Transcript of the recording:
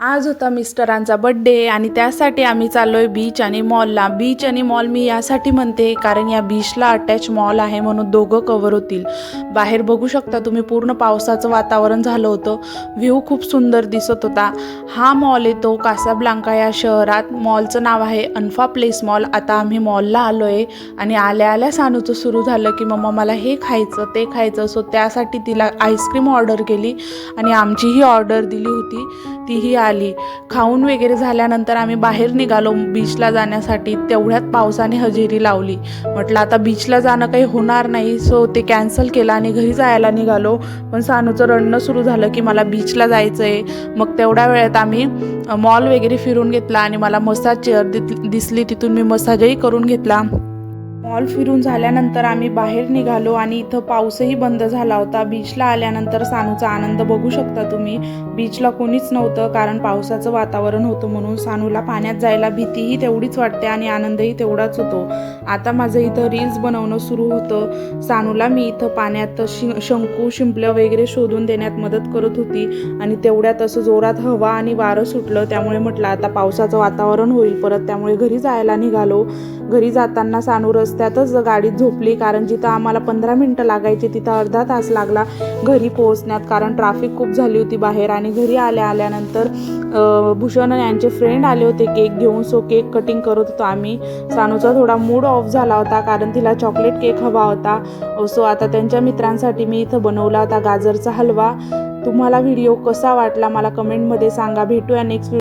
आज होता मिस्टरांचा बर्थडे आणि त्यासाठी आम्ही चाललोय बीच आणि मॉलला. बीच आणि मॉल मी यासाठी म्हणते कारण या बीचला अटॅच मॉल आहे म्हणून दोघं कव्हर होतील. बाहेर बघू शकता तुम्ही पूर्ण पावसाचं वातावरण झालं होतं. व्ह्यू खूप सुंदर दिसत होता. हा मॉल येतो कासाब्लांका या शहरात. मॉलचं नाव आहे अनफा प्लेस मॉल. आता आम्ही मॉलला आलोय आणि आल्या आल्या सानूचं सुरू झालं की मम्मा मला हे खायचं ते खायचं. सो त्यासाठी तिला आईस्क्रीम ऑर्डर केली आणि आमचीही ऑर्डर दिली होती, तीही आली. खाऊन वगैरे झाल्यानंतर आम्ही बाहेर निघालो बीचला जाण्यासाठी. तेवढ्यात पावसाने हजेरी लावली. म्हटलं आता बीचला जाणं काही होणार नाही, सो ते कॅन्सल केलं आणि घरी जायला निघालो. पण सानूचं रडणं सुरू झालं की मला बीचला जायचं आहे. मग तेवढ्या वेळात आम्ही मॉल वगैरे फिरून घेतला आणि मला मसाज चेअर दिसली, तिथून मी मसाजही करून घेतला. मॉल फिरून झाल्यानंतर आम्ही बाहेर निघालो आणि इथं पाऊसही बंद झाला होता. बीचला आल्यानंतर सानूचा आनंद बघू शकता तुम्ही. बीचला कोणीच नव्हतं कारण पावसाचं वातावरण होतं म्हणून. सानूला पाण्यात जायला भीतीही तेवढीच वाटते आणि आनंदही तेवढाच होतो. आता माझं इथं रील्स बनवणं सुरू होतं. सानूला मी इथं पाण्यात शंकू शिंपलं वगैरे शोधून देण्यात मदत करत होती आणि तेवढ्यात असं जोरात हवा आणि वारं सुटलं. त्यामुळे म्हटलं आता पावसाचं वातावरण होईल परत, त्यामुळे घरी जायला निघालो. घरी जाताना सानू रस्त्यातच गाडीत झोपली कारण जिथं आम्हाला 15 मिनटं लागायची तिथं अर्धा तास लागला घरी पोहोचण्यात, कारण ट्रॅफिक खूप झाली होती बाहेर. आणि घरी आल्यानंतर भूषण यांचे फ्रेंड आले होते केक घेऊन. सो केक कटिंग करत होतो आम्ही. सानूचा थोडा मूड ऑफ झाला होता कारण तिला चॉकलेट केक हवा होता. सो आता त्यांच्या मित्रांसाठी मी इथं बनवला होता गाजरचा हलवा. तुम्हाला व्हिडिओ कसा वाटला मला कमेंटमध्ये सांगा. भेटूया नेक्स्ट